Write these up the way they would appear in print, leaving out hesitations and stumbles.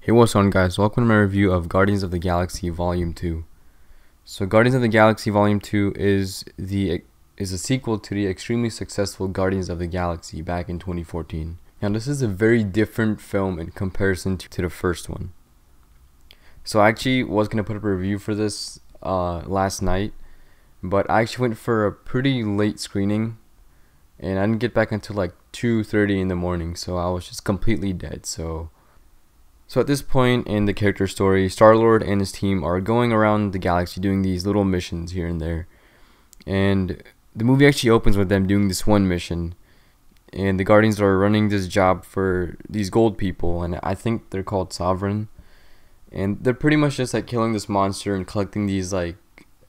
Hey, what's on, guys? Welcome to my review of Guardians of the Galaxy Volume 2. So Guardians of the Galaxy Volume 2 is a sequel to the extremely successful Guardians of the Galaxy back in 2014. Now this is a very different film in comparison to the first one. So I actually was going to put up a review for this last night, but I actually went for a pretty late screening and I didn't get back until like 2:30 in the morning, so I was just completely dead. So at this point in the character story, Star-Lord and his team are going around the galaxy doing these little missions here and there. And the movie actually opens with them doing this one mission. And the Guardians are running this job for these gold people, and I think they're called Sovereign. And they're pretty much just like killing this monster and collecting these like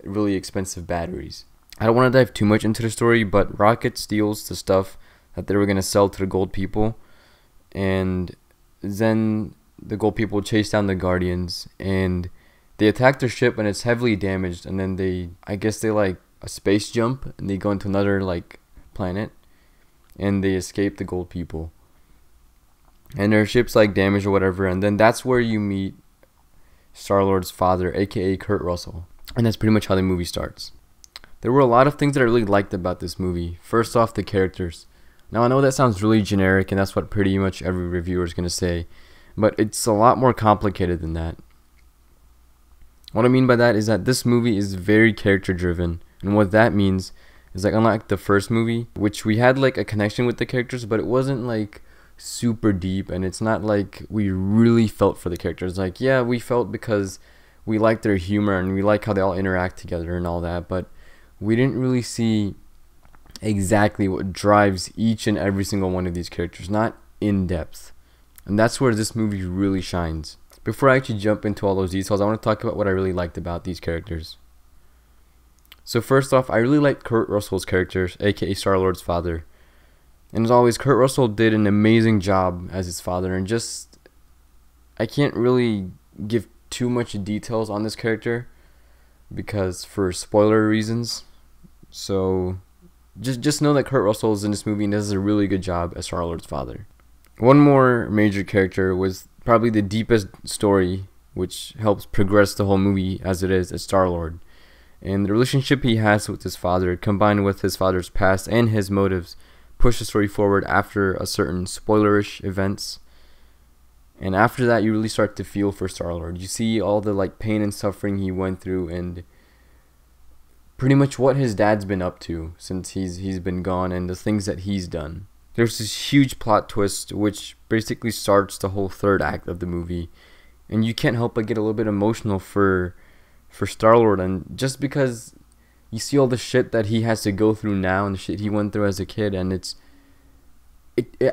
really expensive batteries. I don't want to dive too much into the story, but Rocket steals the stuff that they were going to sell to the gold people. And then the gold people chase down the Guardians and they attack their ship, and it's heavily damaged, and then I guess they like a space jump and they go into another like planet and they escape the gold people, and their ship's like damaged or whatever. And then that's where you meet Star-Lord's father, aka Kurt Russell, and that's pretty much how the movie starts. There were a lot of things that I really liked about this movie. First off, the characters. Now I know that sounds really generic and that's what pretty much every reviewer is going to say, but it's a lot more complicated than that. What I mean by that is that this movie is very character driven, and what that means is like, unlike the first movie, which we had like a connection with the characters, but it wasn't like super deep, and it's not like we really felt for the characters. Like, yeah, we felt because we liked their humor and we like how they all interact together and all that, but we didn't really see exactly what drives each and every single one of these characters, not in depth. And that's where this movie really shines. Before I actually jump into all those details, I want to talk about what I really liked about these characters. So first off, I really liked Kurt Russell's character, aka Star-Lord's father. And as always, Kurt Russell did an amazing job as his father, and just, I can't really give too much details on this character because for spoiler reasons. So just know that Kurt Russell is in this movie and does a really good job as Star-Lord's father. One more major character was probably the deepest story, which helps progress the whole movie as it is Star-Lord. And the relationship he has with his father, combined with his father's past and his motives, push the story forward after a certain spoilerish events. And after that, you really start to feel for Star-Lord. You see all the like pain and suffering he went through, and pretty much what his dad's been up to since he's been gone, and the things that he's done. There's this huge plot twist which basically starts the whole third act of the movie, and you can't help but get a little bit emotional for Star-Lord, and just because you see all the shit that he has to go through now and the shit he went through as a kid, and at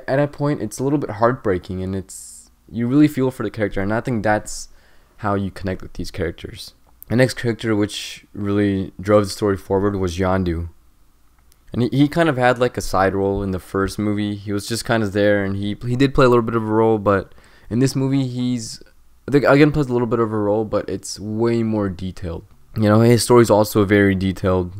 that point it's a little bit heartbreaking, and you really feel for the character, and I think that's how you connect with these characters. The next character which really drove the story forward was Yondu. And he kind of had like a side role in the first movie. He was just kind of there, and he did play a little bit of a role, but in this movie again plays a little bit of a role, but it's way more detailed. You know, his story's also very detailed,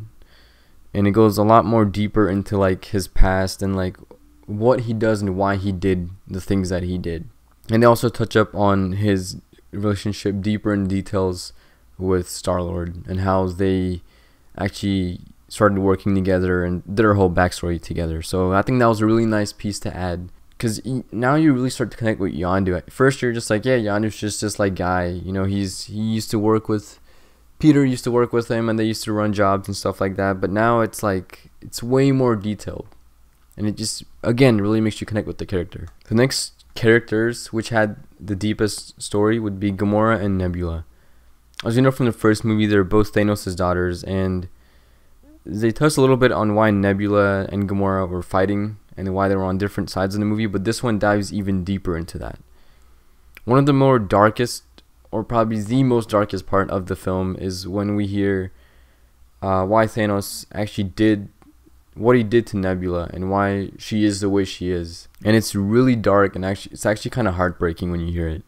and it goes a lot more deeper into like his past and like what he does and why he did the things that he did. And they also touch up on his relationship deeper in details with Star-Lord and how they actually started working together and their whole backstory together. So I think that was a really nice piece to add, because now you really start to connect with Yondu. At first you're just like, yeah, Yondu's just like guy, you know, he used to work with Peter, used to work with him, and they used to run jobs and stuff like that. But now it's like, it's way more detailed, and it just again really makes you connect with the character. The next characters which had the deepest story would be Gamora and Nebula. As you know from the first movie, they're both Thanos' daughters, and they touched a little bit on why Nebula and Gamora were fighting and why they were on different sides in the movie, but this one dives even deeper into that. One of the more darkest, or probably the most darkest part of the film is when we hear why Thanos actually did what he did to Nebula and why she is the way she is. And it's really dark, and it's actually kind of heartbreaking when you hear it.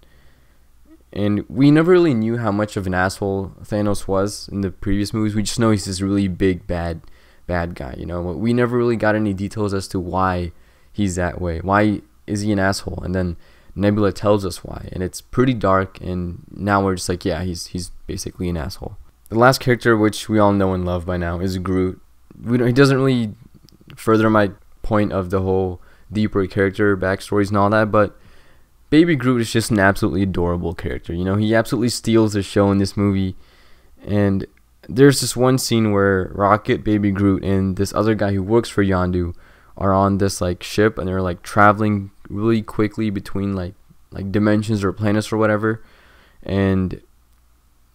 And we never really knew how much of an asshole Thanos was in the previous movies. We just know he's this really big bad guy, you know. We never really got any details as to why he's that way. Why is he an asshole? And then Nebula tells us why, and it's pretty dark, and now we're just like, yeah, he's basically an asshole. The last character, which we all know and love by now, is Groot. He doesn't really further my point of the whole deeper character backstories and all that, but Baby Groot is just an absolutely adorable character. You know, he absolutely steals the show in this movie, and there's this one scene where Rocket, Baby Groot, and this other guy who works for Yondu are on this like ship, and they're like traveling really quickly between like dimensions or planets or whatever, and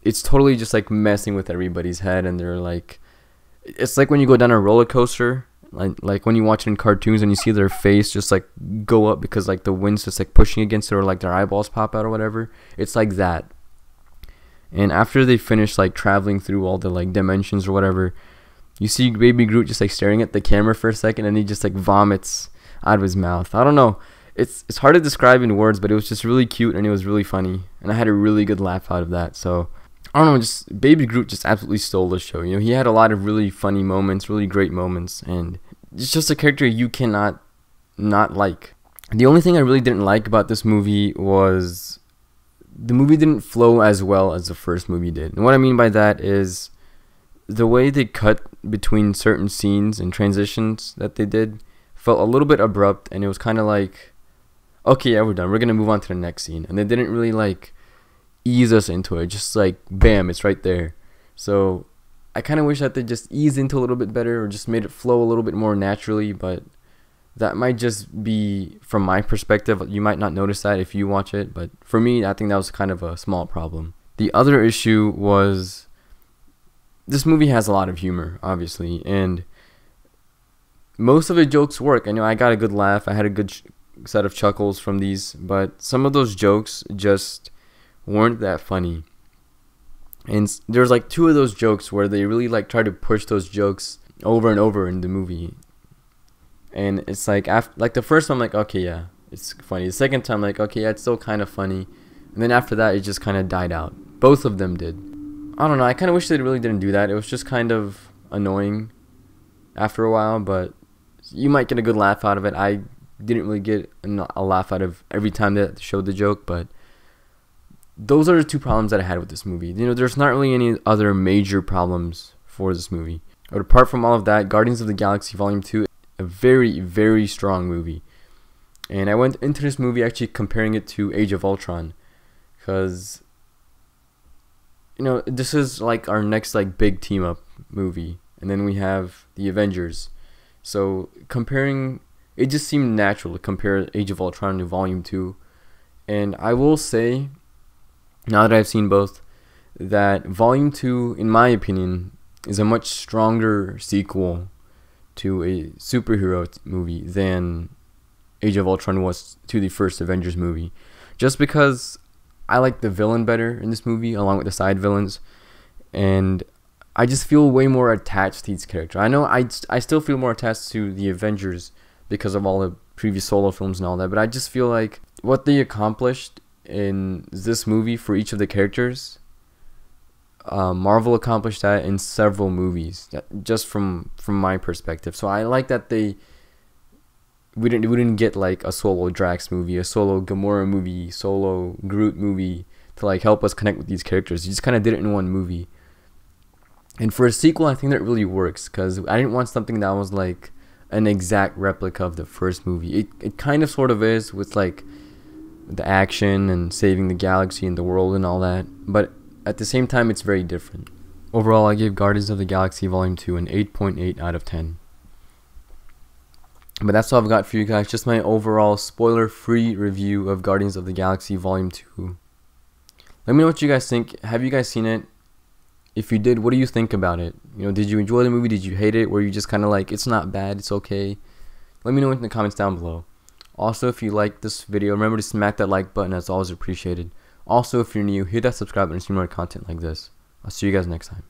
it's totally just like messing with everybody's head, and they're like, it's like when you go down a roller coaster, like when you watch it in cartoons and you see their face just like go up because like the wind's just like pushing against it, or like their eyeballs pop out or whatever. It's like that. And after they finish like traveling through all the like dimensions or whatever, you see Baby Groot just like staring at the camera for a second, and he just like vomits out of his mouth. I don't know. It's hard to describe in words, but it was just really cute and it was really funny, and I had a really good laugh out of that. So I don't know, just Baby Groot just absolutely stole the show. You know, he had a lot of really funny moments, really great moments, and it's just a character you cannot not like. The only thing I really didn't like about this movie was the movie didn't flow as well as the first movie did. And what I mean by that is the way they cut between certain scenes and transitions that they did felt a little bit abrupt, and it was kind of like, okay, yeah, we're done. We're going to move on to the next scene. And they didn't really like ease us into it. Just like, bam, it's right there. So I kind of wish that they just eased into a little bit better, or just made it flow a little bit more naturally, but that might just be from my perspective. You might not notice that if you watch it, but for me, I think that was kind of a small problem. The other issue was this movie has a lot of humor, obviously, and most of the jokes work. I know I got a good laugh. I had a good set of chuckles from these, but some of those jokes just weren't that funny. And there's like two of those jokes where they really like try to push those jokes over and over in the movie. And it's like, after, like the first time, I'm like, okay, yeah, it's funny. The second time, like, okay, yeah, it's still kind of funny. And then after that, it just kind of died out. Both of them did. I don't know. I kind of wish they really didn't do that. It was just kind of annoying after a while, but you might get a good laugh out of it. I didn't really get a laugh out of every time that they showed the joke, but those are the two problems that I had with this movie. You know, there's not really any other major problems for this movie. But apart from all of that, Guardians of the Galaxy Volume 2, a very, very strong movie. And I went into this movie actually comparing it to Age of Ultron, because, you know, this is like our next like big team up movie, and then we have the Avengers. So comparing, it just seemed natural to compare Age of Ultron to Volume 2. And I will say, now that I've seen both, that Volume 2, in my opinion, is a much stronger sequel to a superhero movie than Age of Ultron was to the first Avengers movie. Just because I like the villain better in this movie, along with the side villains, and I just feel way more attached to each character. I know I still feel more attached to the Avengers because of all the previous solo films and all that, but I just feel like what they accomplished in this movie for each of the characters, Marvel accomplished that in several movies, just from my perspective. So I like that we didn't get like a solo Drax movie, a solo Gamora movie, solo Groot movie to like help us connect with these characters. You just kind of did it in one movie. And for a sequel, I think that really works, because I didn't want something that was like an exact replica of the first movie. It kind of sort of is, with like the action and saving the galaxy and the world and all that, but at the same time, it's very different. Overall, I gave Guardians of the Galaxy Volume 2 an 8.8 out of 10. But that's all I've got for you guys. Just my overall spoiler-free review of Guardians of the Galaxy Volume 2. Let me know what you guys think. Have you guys seen it? If you did, what do you think about it? You know, did you enjoy the movie? Did you hate it? Were you just kind of like, it's not bad, it's okay? Let me know in the comments down below. Also, if you like this video, remember to smack that like button. That's always appreciated. Also, if you're new, hit that subscribe button to see more content like this. I'll see you guys next time.